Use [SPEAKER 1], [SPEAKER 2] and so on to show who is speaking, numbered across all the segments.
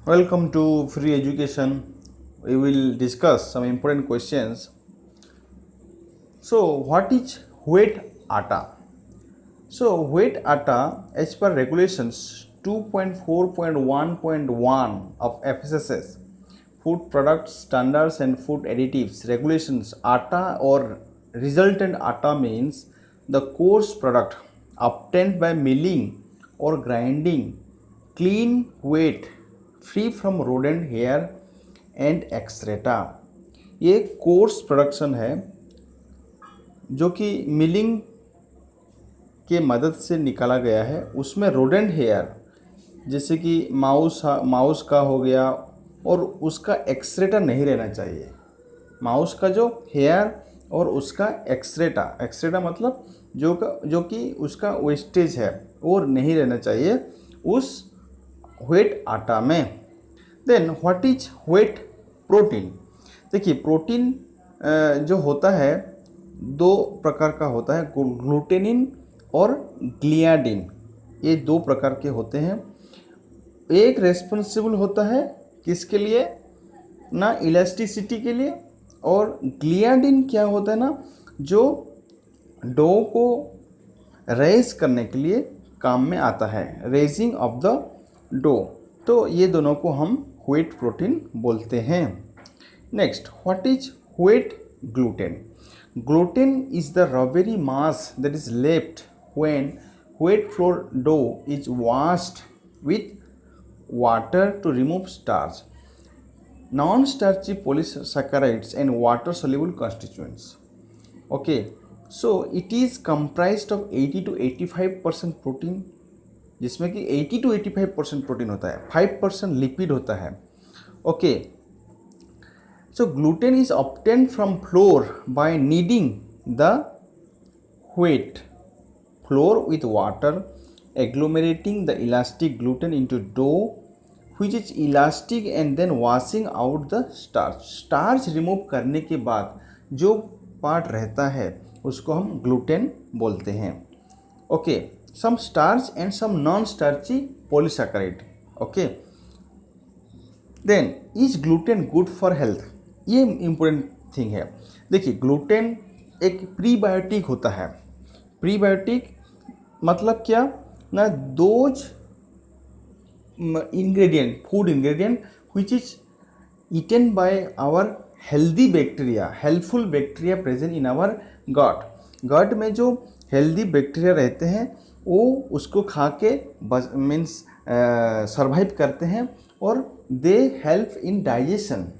[SPEAKER 1] Welcome to Free Education. We will discuss some important questions. So, what is wheat atta? So, wheat atta, as per regulations 2.4.1.1 of FSSAi, Food Products Standards and Food Additives Regulations, atta or resultant atta means the coarse product obtained by milling or grinding clean wheat free from rodent hair and excreta. ये course production है जो कि milling के मदद से निकाला गया है। उसमें रोडेंट हेयर जैसे कि माउस का हो गया और उसका एक्सरेटा नहीं रहना चाहिए। माउस का जो हेयर और उसका एक्सरेटा मतलब जो कि उसका वेस्टेज है और नहीं रहना चाहिए उस व्हीट आटा में। Then what is wheat protein? देखिए प्रोटीन जो होता है दो प्रकार का होता है, ग्लूटेनिन और ग्लियाडिन। ये दो प्रकार के होते हैं। एक रेस्पॉन्सिबल होता है किसके लिए ना, इलास्टिसिटी के लिए, और ग्लियाडिन क्या होता है ना, जो डो को रेज करने के लिए काम में आता है, रेजिंग ऑफ द डो। तो ये दोनों को हम व्हीट प्रोटीन बोलते हैं। Next, what is wheat gluten? Gluten is the rubbery mass that is left when wheat flour dough is washed with water to remove starch, non-starchy polysaccharides and water-soluble constituents. Okay, so it is comprised of 80 to 85% protein, जिसमें कि 80 to 85% protein होता है, 5% lipid होता है। Okay, so gluten is obtained from flour by kneading the wheat flour with water, agglomerating the elastic gluten into dough which is elastic and then washing out the starch. Starch remove करने के बाद जो part रहता है उसको हम gluten बोलते हैं। Okay, some starch and some non-starchy polysaccharide. Okay, then is gluten good for health? ये इम्पोर्टेंट थिंग है। देखिए ग्लूटेन एक प्रीबायोटिक होता है। प्रीबायोटिक मतलब क्या ना, those ingredient, food ingredient which is eaten by our healthy bacteria, helpful bacteria present in our gut में जो हेल्दी बैक्टीरिया रहते हैं वो उसको खा के मीन्स सर्वाइव करते हैं और दे हेल्प इन डाइजेशन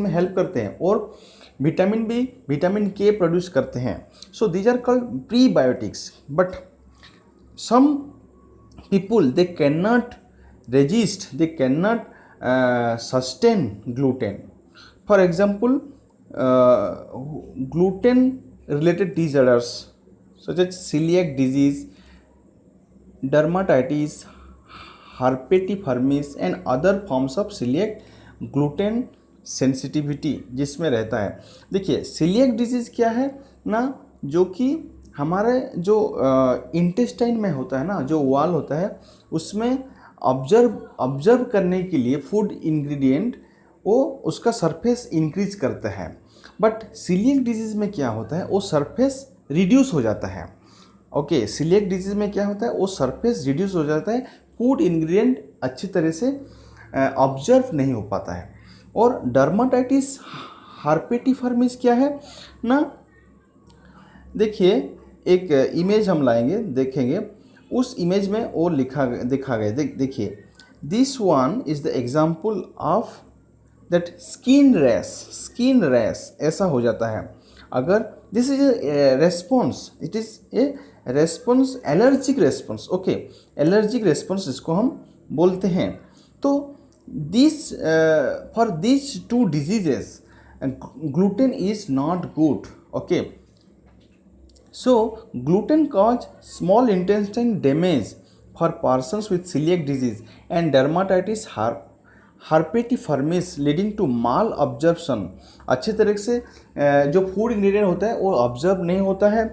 [SPEAKER 1] में हेल्प करते हैं और vitamin B, vitamin K produce करते हैं। So these are called prebiotics. But some people they can not resist, they can not sustain gluten. For example gluten related disorders such as celiac disease, dermatitis, herpetiformis and other forms of celiac gluten sensitivity जिसमें रहता है। देखिए coeliac disease क्या है ना, जो कि हमारे जो इंटेस्टाइन में होता है ना, जो वॉल होता है उसमें ऑब्जर्व करने के लिए फूड इंग्रेडिएंट वो उसका सरफेस इंक्रीज करता है। बट सीलिएक डिजीज़ में क्या होता है, वो सरफेस रिड्यूस हो जाता है। ओके, सीलिएक डिजीज़ में क्या होता है, वो सरफेस रिड्यूस हो जाता है, फूड इंग्रेडिएंट अच्छी तरह से ऑब्जर्व नहीं हो पाता है। और डर्माटाइटिस हार्पेटिफर्मिस क्या है ना, देखिए एक इमेज हम लाएंगे, देखेंगे उस इमेज में वो देखा गया। देखिए this one is the example of that skin rash ऐसा हो जाता है अगर this is a response, it is a response, allergic response. Okay, allergic response इसको हम बोलते हैं। तो for these two diseases gluten is not good. Okay, so gluten cause small intestine damage for persons with celiac disease and dermatitis herpetiformis leading to malabsorption। अच्छे तरह से जो food ingredient होता है वो ऑब्जर्व नहीं होता है,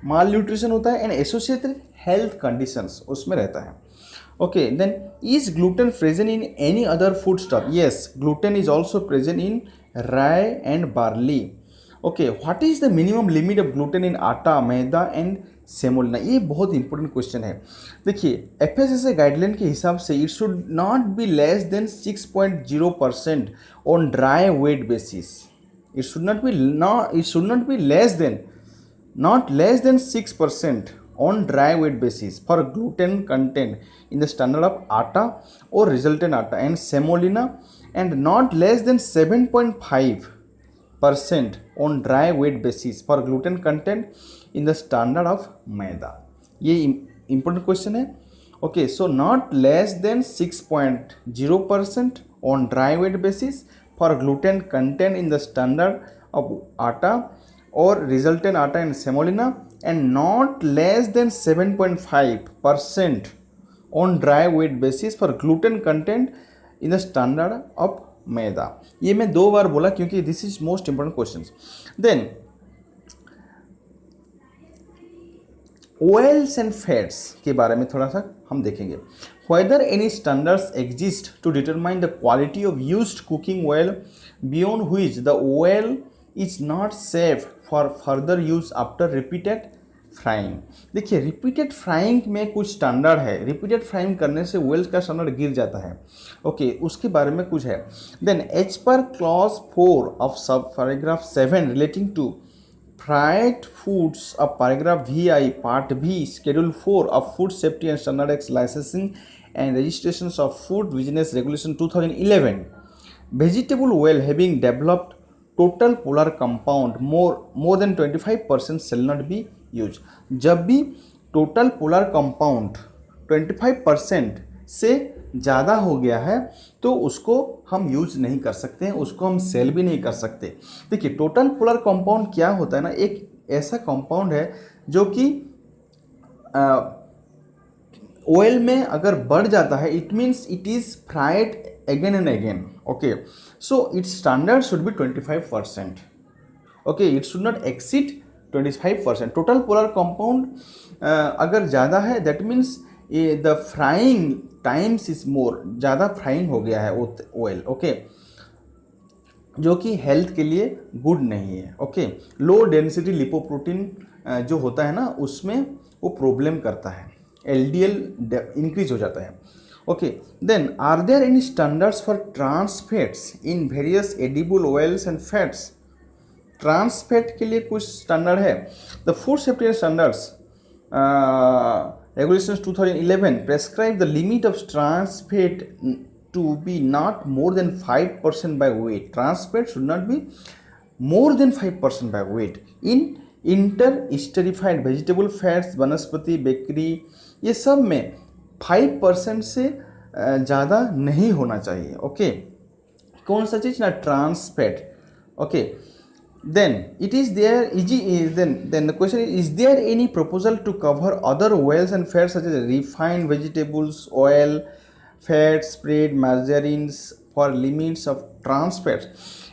[SPEAKER 1] माल न्यूट्रिशन होता है एंड एसोसिएटेड हेल्थ कंडीशंस उसमें रहता है। Okay, then is gluten present in any other foodstuff? Yes, gluten is also present in rye and barley. Okay, what is the minimum limit of gluten in आटा, मैदा and semolina? ये बहुत important question है. देखिए, FSSA guideline के हिसाब से it should not be less than 6.0% on dry weight basis. It should not be less than, not less than 6% on dry weight basis for gluten content in the standard of atta or resultant atta and semolina, and not less than 7.5% on dry weight basis for gluten content in the standard of maida. ये important question है. Okay, so not less than 6.0% on dry weight basis for gluten content in the standard of atta or resultant atta and semolina, and not less than 7.5% on dry weight basis for gluten content in the standard of maida. ये मैं 2 बार बोला क्योंकि this is most important question. Then oils and fats के बारे में थोड़ा सा हम देखेंगे. Whether any standards exist to determine the quality of used cooking oil beyond which the oil is not safe for further use after repeated frying. देखिए, repeated frying में कुछ स्टैंडर्ड है. रिपीटेड फ्राइंग करने से ऑयल का standard गिर जाता है. ओके, उसके बारे में कुछ है. Then as per clause 4 of sub paragraph 7 relating to fried foods of paragraph VI part B schedule 4 of food safety and standard X licensing and registrations of food business regulation 2011, vegetable oil having developed total polar compound more than 25% shall not be used. जब भी total polar compound 25% से ज़्यादा हो गया है तो उसको हम यूज नहीं कर सकते हैं, उसको हम सेल भी नहीं कर सकते. देखिए, टोटल पोलर कंपाउंड क्या होता है ना, एक ऐसा कंपाउंड है जो कि ऑयल में अगर बढ़ जाता है, it means it is fried again and again. Okay, so it's standard should be 25%. Okay, it should not exceed 25%. Total polar compound अगर ज़्यादा है that means the frying times is more, ज़्यादा फ्राइंग हो गया है ऑयल. ओके, जो कि health के लिए गुड नहीं है. ओके, लो डेंसिटी लिपोप्रोटीन जो होता है ना, उसमें वो प्रॉब्लम करता है, LDL इंक्रीज हो जाता है. Okay, then are there any standards for trans fats in various edible oils and fats? Trans fat के लिए कुछ स्टैंडर्ड है. The food safety standards regulations 2011 prescribe the limit of trans fat to be not more than 5% by weight. Trans fat should not be more than 5% by weight in inter-esterified vegetable fats, वनस्पति, bakery, ये सब में 5% से ज़्यादा नहीं होना चाहिए. Okay, कौन सा चीज़ ना, trans fat. Okay, then it is there then the question is there any proposal to cover other oils and fats such as refined vegetables oil, fats, spread, margarines for limits of trans fats?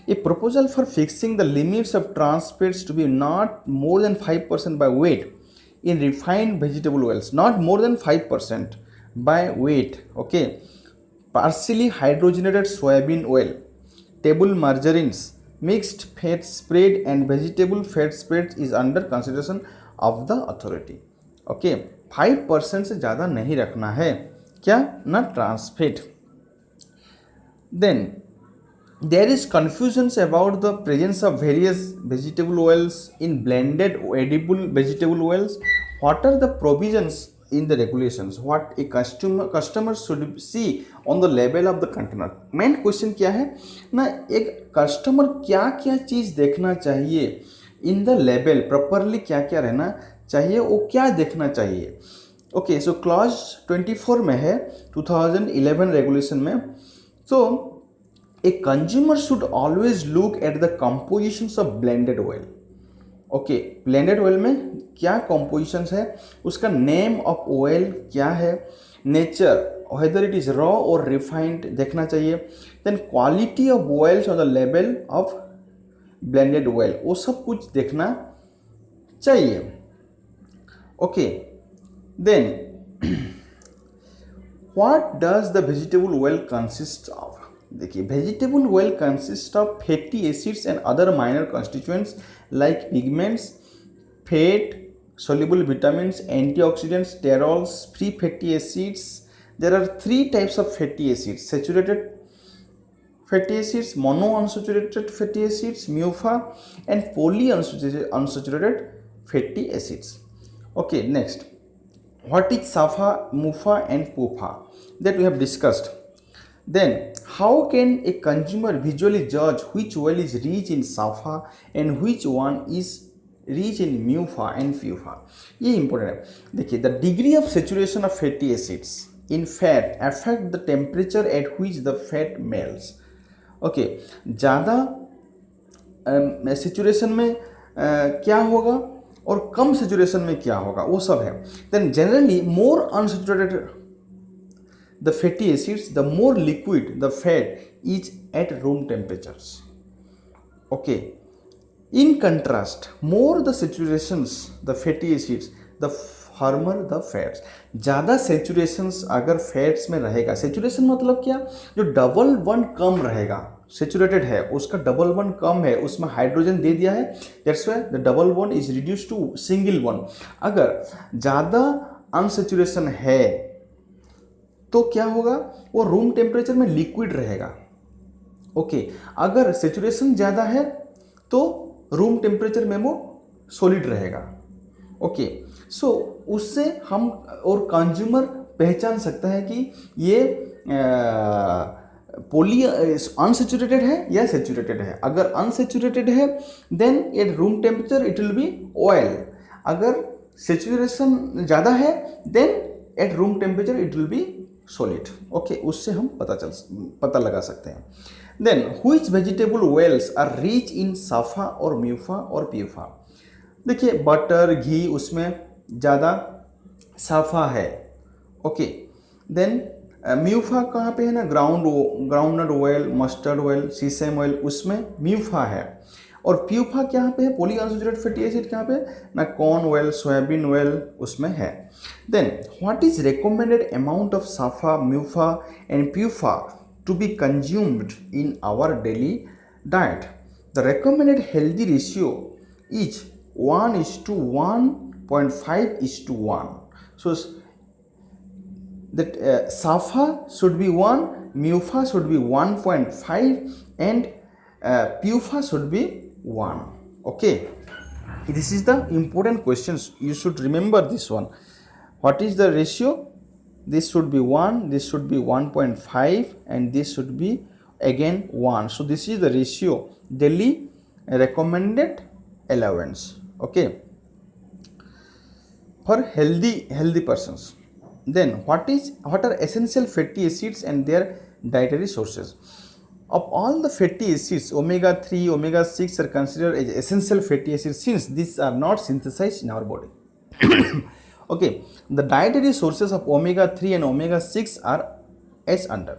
[SPEAKER 1] A proposal for fixing the limits of trans fats to be not more than 5% by weight in refined vegetable oils, not more than 5% by weight. Okay, partially hydrogenated soybean oil, table margarines, mixed fat spread and vegetable fat spread is under consideration of the authority. Okay, 5% से ज़्यादा नहीं रखना है क्या ना trans fat. Then there is confusions about the presence of various vegetable oils in blended edible vegetable oils. What are the provisions in the regulations? What a customer should see on the label of the container? Main question क्या है ना, एक customer क्या क्या चीज़ देखना चाहिए in the label, properly क्या क्या रहना चाहिए, वो क्या देखना चाहिए. ओके, सो क्लॉज 24 में है 2011 रेगुलेशन में. So a consumer should always look at the compositions of blended oil. Okay, blended oil में क्या कॉम्पोजिशंस है, उसका नेम ऑफ ऑयल क्या है, nature, whether it is raw or refined देखना चाहिए. Then quality of oils on the level of blended oil, वो सब कुछ देखना चाहिए. Okay, then what does the vegetable oil consist of? देखिए, vegetable oil consist of fatty acids and other minor constituents like pigments, fat, soluble vitamins, antioxidants, sterols, free fatty acids. There are three types of fatty acids: saturated fatty acids, monounsaturated fatty acids, MUFA, and polyunsaturated fatty acids. Okay, next, what is SAFA, MUFA, and PUFA? That we have discussed. Then, how can a consumer visually judge which oil is rich in SAFA and which one is rich in MUFA and PUFA? ये important है. देखिए, the degree of saturation of fatty acids in fat affect the temperature at which the fat melts. Okay, ज़्यादा saturation में क्या होगा और कम saturation में क्या होगा, वो सब है. Then generally more unsaturated the fatty acids, the more liquid the fat is at room temperatures. Okay, in contrast, more the saturations the fatty acids, the firmer the fats. ज़्यादा सेचुरेशंस अगर fats में रहेगा, saturation मतलब क्या, जो double one कम रहेगा, saturated है उसका डबल वन कम है, उसमें हाइड्रोजन दे दिया है, that's why the double one is reduce to single one. अगर ज़्यादा अनसेचुरेशन है तो क्या होगा, वो रूम टेम्परेचर में लिक्विड रहेगा. ओके, अगर सेचुरेशन ज़्यादा है तो रूम टेम्परेचर में वो सॉलिड रहेगा. ओके, सो उससे हम और कंज्यूमर पहचान सकता है कि ये अनसेचुरेटेड है या सेचुरेटेड है. अगर अनसेचुरेटेड है then at room temperature it will be oil. अगर सेचुरेशन ज़्यादा है then at room temperature it will be solid. Okay, उससे हम पता लगा सकते हैं. Then which vegetable oils are rich in SAFA और म्यूफा और प्यूफा? देखिए, बटर, घी, उसमें ज़्यादा साफा है. ओके, देन म्यूफा कहाँ पे है ना, ग्राउंडनट ऑयल, मस्टर्ड ऑयल, सीसम ऑयल, उसमें म्यूफा है. और प्यूफा कहाँ पे है, पॉलीअनसैचुरेटेड फैटी एसिड कहाँ पे ना, कॉर्न ऑयल, सोयाबीन ऑयल उसमें है. Then what is recommended amount of SAFA, MUFA and PUFA to be consumed in our daily diet? The recommended healthy ratio is 1:1.5:1. So that SAFA should be 1, MUFA should be 1.5, and PUFA should be 1. Okay, this is the important questions. You should remember this one. What is the ratio? This should be 1, this should be 1.5, and this should be again 1. So this is the ratio, daily recommended allowance. Okay, for healthy persons. Then what are essential fatty acids and their dietary sources? Of all the fatty acids, omega-3, omega-6 are considered as essential fatty acids since these are not synthesized in our body. Okay, the dietary sources of omega-3 and omega-6 are as under.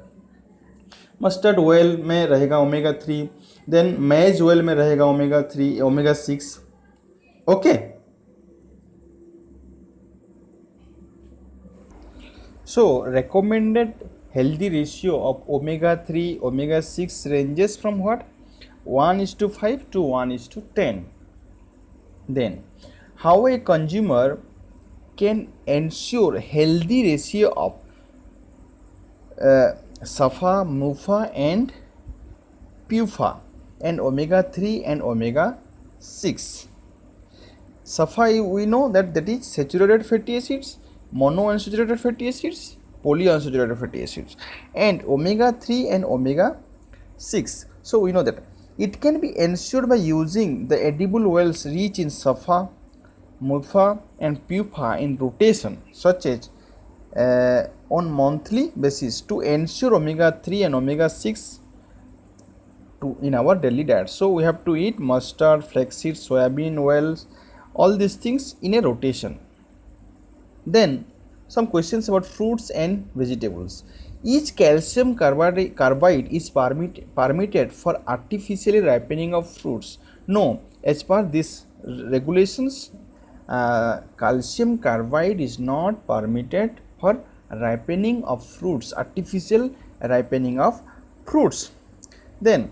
[SPEAKER 1] Mustard oil में रहेगा omega-3, then मैज oil में रहेगा omega-3, omega-6. Okay, so recommended healthy ratio of omega-3, omega-6 ranges from what, 1:5 to 1:10. Then how a consumer can ensure healthy ratio of SAFA, MUFA and PUFA and omega-3 and omega-6? SAFA, we know that is saturated fatty acids, monounsaturated fatty acids, polyunsaturated fatty acids, and omega-3 and omega-6. So we know that it can be ensured by using the edible oils rich in SAFA, MUFA and PUFA in rotation, such as on monthly basis, to ensure omega-3 and omega-6 in our daily diet. So we have to eat mustard, flaxseed, soybean oils, all these things in a rotation. Then some questions about fruits and vegetables. Each calcium carbide is permitted for artificially ripening of fruits? No, as per these regulations, calcium carbide is not permitted for ripening of fruits, artificial ripening of fruits. Then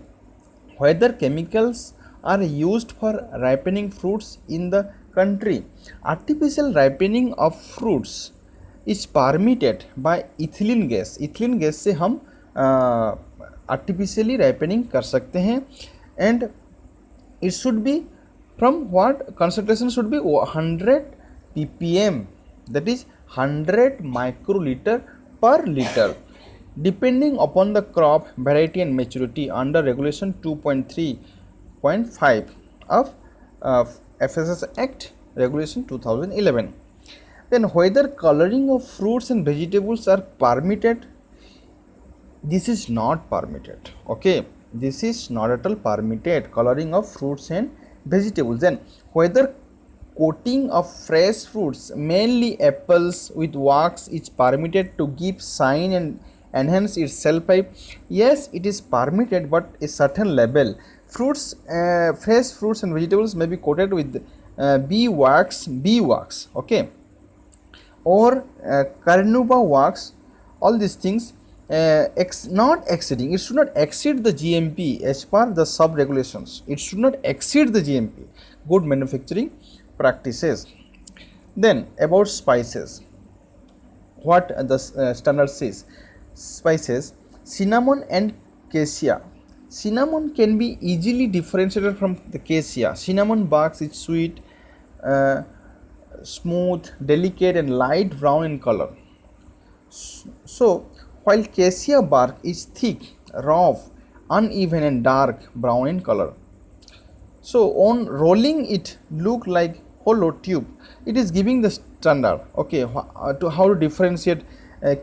[SPEAKER 1] whether chemicals are used for ripening fruits in the country. Artificial ripening of fruits is permitted by ethylene gas. ethylene gas से हम artificially ripening कर सकते हैं, and it should be from what concentration should be 100 ppm, that is 100 microliter per liter, depending upon the crop variety and maturity under regulation 2.3.5 of FSS Act regulation 2011. Then whether coloring of fruits and vegetables are permitted, this is not permitted. Okay, this is not at all permitted, coloring of fruits and vegetables. Then whether coating of fresh fruits, mainly apples, with wax is permitted to give shine and enhance its shelf life. Yes, it is permitted, but a certain level. Fruits, fresh fruits and vegetables may be coated with bee wax, okay, or carnauba wax. All these things not exceeding, it should not exceed the GMP as per the sub regulations. It should not exceed the GMP, good manufacturing practices. Then about spices, what the standard says. Spices, cinnamon and cassia. Cinnamon can be easily differentiated from the cassia. Cinnamon bark is sweet, smooth, delicate and light brown in color. So while cassia bark is thick, rough, uneven and dark brown in color. So on rolling it look like hollow tube. It is giving the standard, okay, to how to differentiate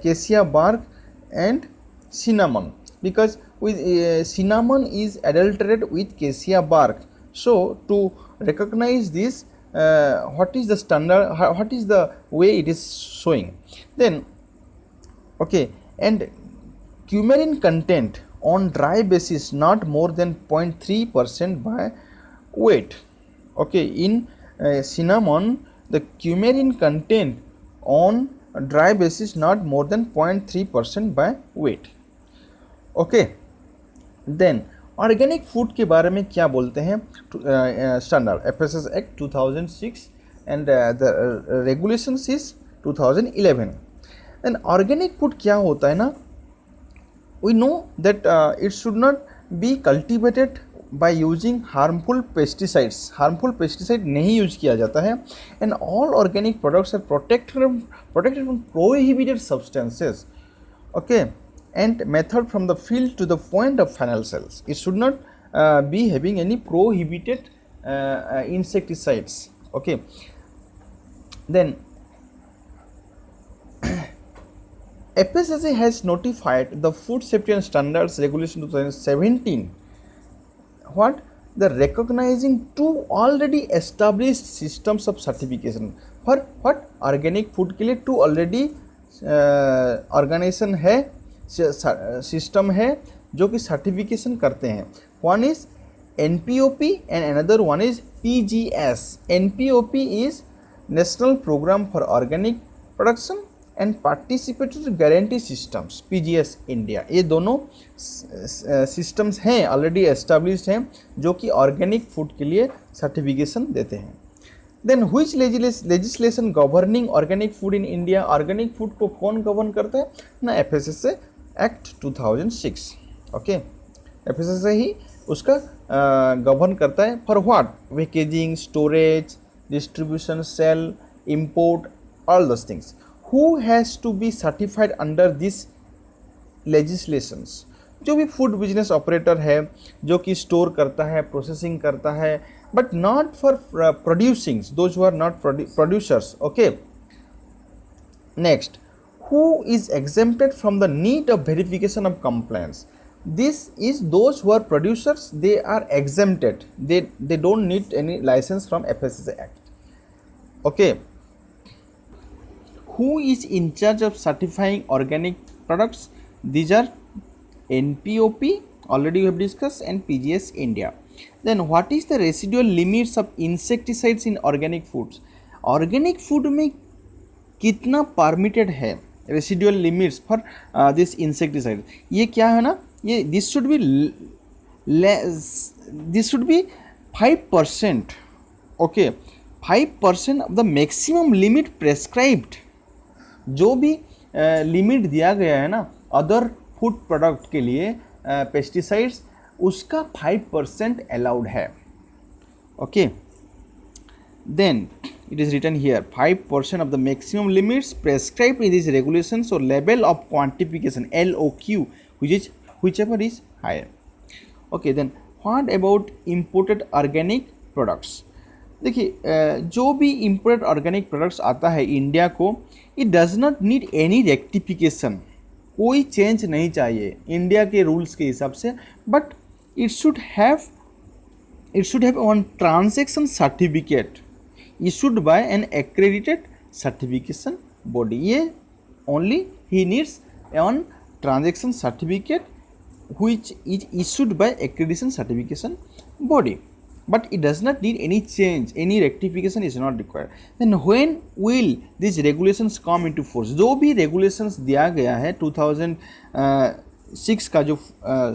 [SPEAKER 1] cassia bark and cinnamon, because with cinnamon is adulterated with cassia bark. So to recognize this, what is the standard, what is the way it is showing. Then okay, and coumarin content on dry basis not more than 0.3% by weight. Okay, in cinnamon the coumarin content on dry basis not more than 0.3% by weight. Okay, then organic food के बारे में क्या बोलते हैं standard FSS Act 2006 and the regulations is 2011. Then organic food क्या होता है ना, we know that it should not be cultivated by using harmful pesticides. Harmful pesticide नहीं यूज किया जाता है, and all organic products are protected from prohibited substances. Okay, and method from the field to the point of final sales. It should not be having any prohibited insecticides. Okay, then FSSAi has notified the Food Safety and Standards Regulation 2017. What? The recognizing two already established systems of certification. For what? Organic food के लिए two already organization है, system है जो कि certification करते हैं. One is NPOP and another one is PGS. NPOP is national programme for organic production and participatory guarantee systems, PGS India. ये दोनों सिस्टम्स हैं, ऑलरेडी एस्टेब्लिश्ड हैं, जो कि ऑर्गेनिक फूड के लिए सर्टिफिकेशन देते हैं. Then which legislation governing organic food in India. Organic food को कौन गवर्न करता है ना, FSSAi Act 2006. ओके, FSSAi ही उसका गवर्न करता है. For what? Packaging, storage, distribution, sale, import, all those things. Who has to be certified under this legislations. जो भी फूड बिजनेस ऑपरेटर है, जो कि स्टोर करता है, प्रोसेसिंग करता है, but not for producing, those who are not producers. Okay, next, who is exempted from the need of verification of compliance. This is those who are producers, they are exempted, they don't need any license from FSSAi Act. Okay, who is in charge of certifying organic products. These are NPOP, already we have discussed, and PGS India. Then what is the residual limits of insecticides in organic foods. Organic food में कितना permitted है, residual limits for this insecticide, ये क्या है ना, ये this should be 5%, okay 5% of the maximum limit prescribed, जो भी लिमिट दिया गया है ना अदर फूड प्रोडक्ट के लिए पेस्टिसाइड्स, उसका 5% अलाउड है, okay. Then it is written here 5% of the maximum limits prescribed in these regulations or level of quantification LOQ, whichever is higher. Okay, then what about imported organic products? देखिए जो भी imported organic products आता है India को, it does not need any rectification, कोई change नहीं चाहिए India के रूल्स के हिसाब से, but it should have one transaction certificate issued by an accredited certification body. ये only he needs one transaction certificate which is issued by accreditation certification body, but it does not need any change, any rectification is not required. Then when will these regulations come into force? जो भी regulations दिया गया है 2006 का जो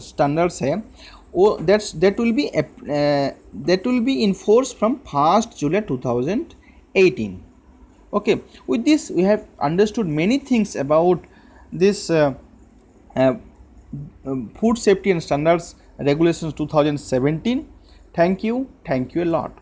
[SPEAKER 1] standards है, that will be enforced from 1st July 2018. Okay, with this we have understood many things about this food safety and standards regulations 2017. Thank you a lot.